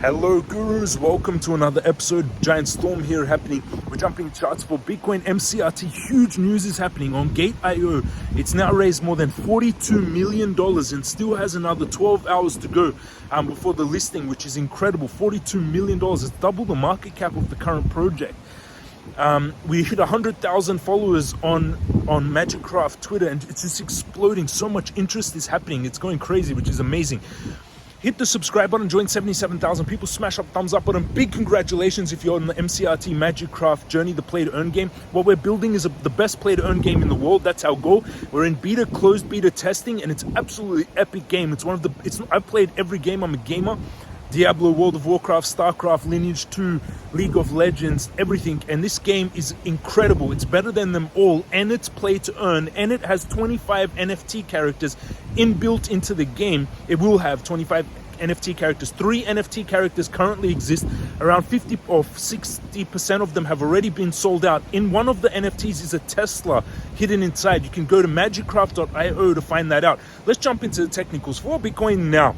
Hello gurus, welcome to another episode. Giant storm here happening. We're jumping charts for Bitcoin Mcrt. Huge news is happening on Gate.io. It's now raised more than $42 million and still has another 12 hours to go before the listing, which is incredible. $42 million, it's double the market cap of the current project. We hit 100,000 followers on Magikraf Twitter, and it's just exploding. So much interest is happening. It's going crazy, which is amazing. Hit the subscribe button, join 77,000 people, smash up thumbs up button. Big congratulations if you're on the Mcrt Magikraf journey, the play to earn game. What we're building is the best play to earn game in the world. That's our goal. We're in closed beta testing, and it's absolutely epic game. I've played every game. I'm a gamer. Diablo, World of Warcraft, Starcraft, Lineage 2, League of Legends, everything. And this game is incredible. It's better than them all, and it's play to earn, and it has 25 NFT characters inbuilt into the game. It will have 25 NFT characters. 3 NFT characters currently exist. Around 50 or 60% of them have already been sold out. In one of the NFTs is a Tesla hidden inside. You can go to Magicraft.io to find that out. Let's jump into the technicals for Bitcoin now.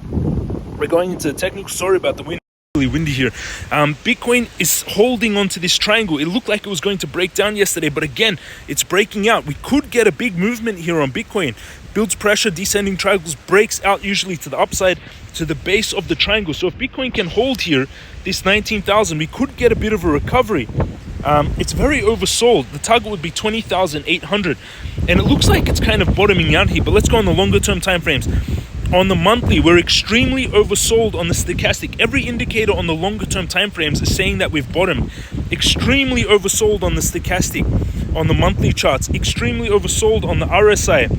We're going into the technical. Sorry about the wind. Really windy here. Bitcoin is holding onto this triangle. It looked like it was going to break down yesterday, but again, it's breaking out. We could get a big movement here on Bitcoin. Builds pressure, descending triangles, breaks out usually to the upside, to the base of the triangle. So if Bitcoin can hold here, this 19,000, we could get a bit of a recovery. It's very oversold. The target would be 20,800, and it looks like it's kind of bottoming out here. But let's go on the longer term time frames. On the monthly, we're extremely oversold on the stochastic. Every indicator on the longer term time frames is saying that we've bottomed. Extremely oversold on the stochastic, on the monthly charts. Extremely oversold on the RSI.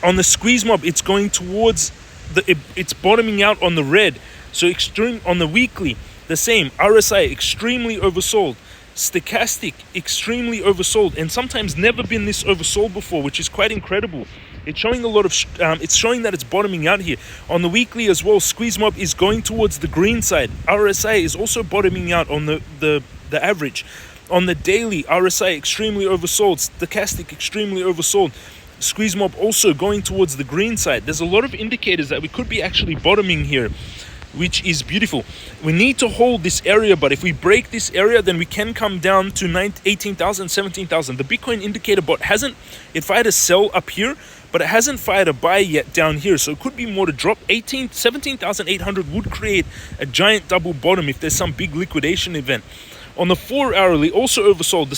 On the squeeze mob, it's going towards it's bottoming out on the red. So extreme on the weekly, the same. RSI extremely oversold. Stochastic extremely oversold, and sometimes never been this oversold before, which is quite incredible. It's showing a lot of it's showing that it's bottoming out here. On the weekly as well, squeeze mob is going towards the green side. RSI is also bottoming out on the average. On the daily, RSI extremely oversold, stochastic extremely oversold, squeeze mob also going towards the green side. There's a lot of indicators that we could be actually bottoming here, which is beautiful. We need to hold this area, but if we break this area, then we can come down to 18,000, 17,000. The Bitcoin indicator bot it fired a sell up here, but it hasn't fired a buy yet down here. So it could be more to drop. 17,800 would create a giant double bottom if there's some big liquidation event. On the 4 hourly, also oversold.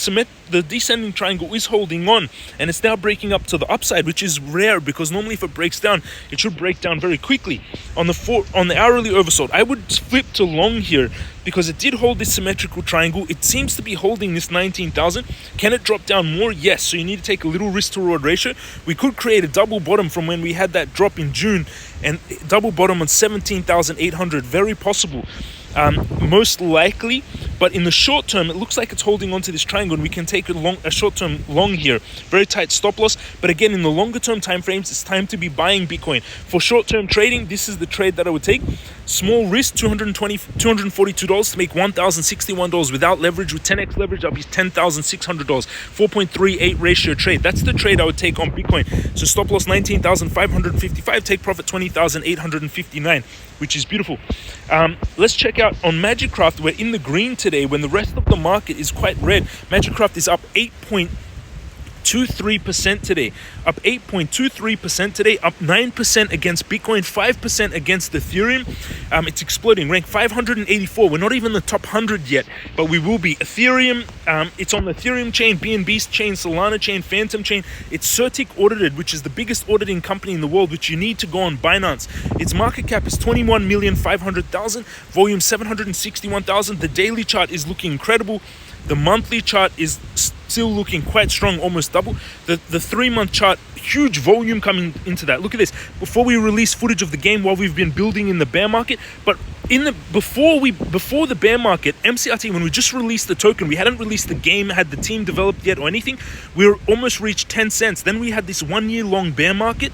The descending triangle is holding on, and it's now breaking up to the upside, which is rare because normally if it breaks down, it should break down very quickly. On the hourly, oversold. I would flip to long here because it did hold this symmetrical triangle. It seems to be holding this 19,000. Can it drop down more? Yes. So you need to take a little risk to reward ratio. We could create a double bottom from when we had that drop in June, and double bottom on 17,800. Very possible. Most likely, but in the short term, it looks like it's holding onto this triangle, and we can take a short-term long here. Very tight stop loss, but again, in the longer-term time frames, it's time to be buying Bitcoin. For short-term trading, this is the trade that I would take. Small risk, $242 to make $1,061 without leverage. With 10x leverage, that'll be $10,600. 4.38 ratio trade. That's the trade I would take on Bitcoin. So stop loss 19,555, take profit 20,859, which is beautiful. Let's check out on Magicraft. We're in the green today when the rest of the market is quite red. Magicraft is up 8.23% today. Up 8.23% today. Up 9% against Bitcoin, 5% against Ethereum. It's exploding. Rank 584. We're not even the top 100 yet, but we will be. Ethereum, it's on the Ethereum chain, BNB chain, Solana chain, Phantom chain. It's Certic audited, which is the biggest auditing company in the world, which you need to go on Binance. Its market cap is 21,500,000. Volume 761,000. The daily chart is looking incredible. The monthly chart is still looking quite strong, almost double. The 3-month chart, huge volume coming into that. Look at this. Before we release footage of the game while we've been building in the bear market, but before the bear market, Mcrt, when we just released the token, we hadn't released the game, had the team developed yet or anything. We were almost reached 10 cents. Then we had this 1 year long bear market.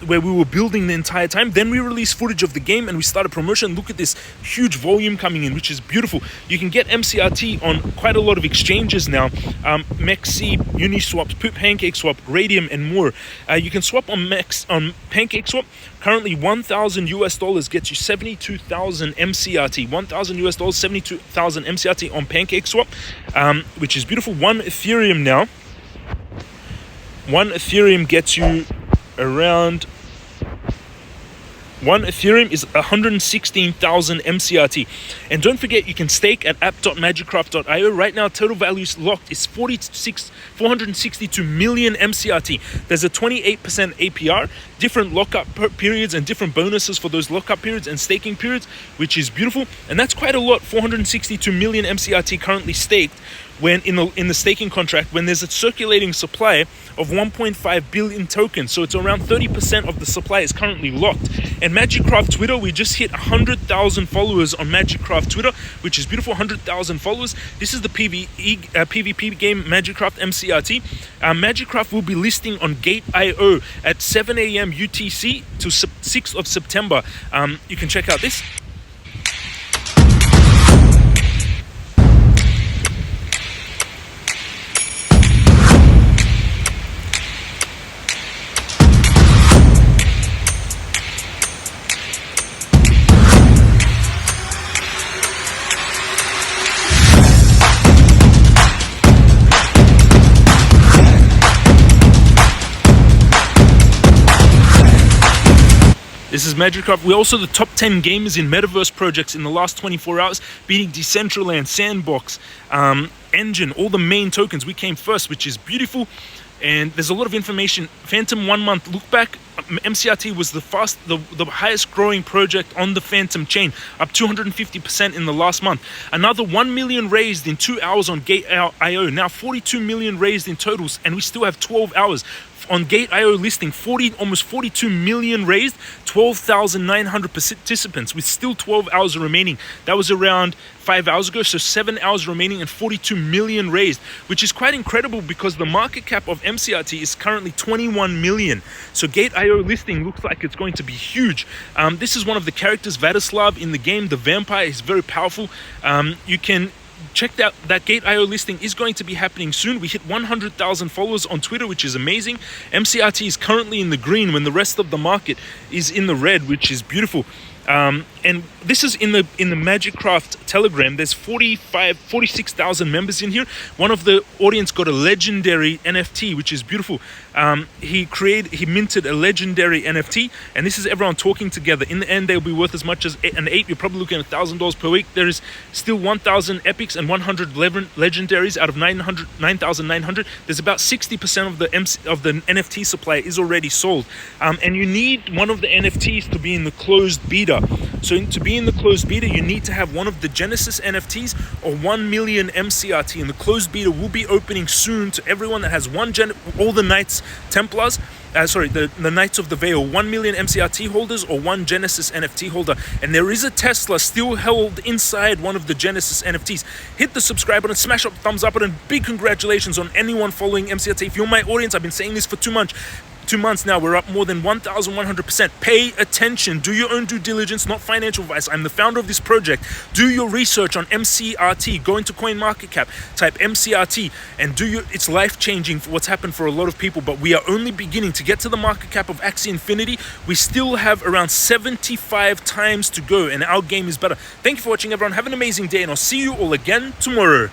where we were building the entire time. Then we released footage of the game and we started promotion. Look at this huge volume coming in, which is beautiful. You can get MCRT on quite a lot of exchanges now. Mexi, Uniswap, PancakeSwap, Radium, and more. You can swap on PancakeSwap. Currently, $1,000 gets you 72,000 MCRT. $1,000, 72,000 MCRT on PancakeSwap, which is beautiful. One Ethereum now. One Ethereum gets you around. One Ethereum is 116,000 MCRT. And don't forget, you can stake at app.magikraf.io. Right now, total value locked is 462 million MCRT. There's a 28% APR, different lockup periods and different bonuses for those lockup periods and staking periods, which is beautiful. And that's quite a lot, 462 million MCRT currently staked when in the staking contract, when there's a circulating supply of 1.5 billion tokens. So it's around 30% of the supply is currently locked. And Magikraf Twitter, we just hit 100,000 followers on Magikraf Twitter, which is beautiful. 100,000 followers. This is the PvP game Magikraf MCRT. Magikraf will be listing on Gate.io at 7 a.m. UTC to 6th of September. You can check out this. This is Magikraf. We're also the top 10 gamers in metaverse projects in the last 24 hours, beating Decentraland, Sandbox, Engine, all the main tokens. We came first, which is beautiful. And there's a lot of information. Phantom 1 month look back. MCRT was the highest growing project on the Phantom chain, up 250% in the last month. Another 1 million raised in 2 hours on Gate.io. Now 42 million raised in totals, and we still have 12 hours. On Gate.io listing, almost 42 million raised, 12,900 participants with still 12 hours remaining. That was around 5 hours ago, so 7 hours remaining and 42 million raised, which is quite incredible because the market cap of MCRT is currently 21 million. So Gate.io listing looks like it's going to be huge. This is one of the characters, Vladislav, in the game. The vampire is very powerful. You can check out that Gate.io listing is going to be happening soon. We hit 100,000 followers on Twitter, which is amazing. MCRT is currently in the green when the rest of the market is in the red, which is beautiful. And this is in the Magicraft Telegram. There's 46,000 members in here. One of the audience got a legendary NFT, which is beautiful. He minted a legendary NFT, and this is everyone talking together. In the end, they'll be worth as much as an ape. You're probably looking at $1,000 per week. There is still 1,000 epics and 100 legendaries out of 9,900. There's about 60% of the NFT supply is already sold, and you need one of the NFTs to be in the closed beta. So to be in the closed beta, you need to have one of the Genesis NFTs or 1 million MCRT, and the closed beta will be opening soon to everyone that has all the Knights Templars. The Knights of the Veil, 1 million MCRT holders or one Genesis NFT holder. And there is a Tesla still held inside one of the Genesis NFTs. Hit the subscribe button, smash up the thumbs up button. Big congratulations on anyone following MCRT. If you're my audience, I've been saying this for 2 months. 2 months now, we're up more than 1,100%. Pay attention. Do your own due diligence, not financial advice. I'm the founder of this project. Do your research on MCRT. Go into CoinMarketCap, type MCRT, and it's life-changing for what's happened for a lot of people, but we are only beginning to get to the market cap of Axie Infinity. We still have around 75 times to go, and our game is better. Thank you for watching, everyone. Have an amazing day, and I'll see you all again tomorrow.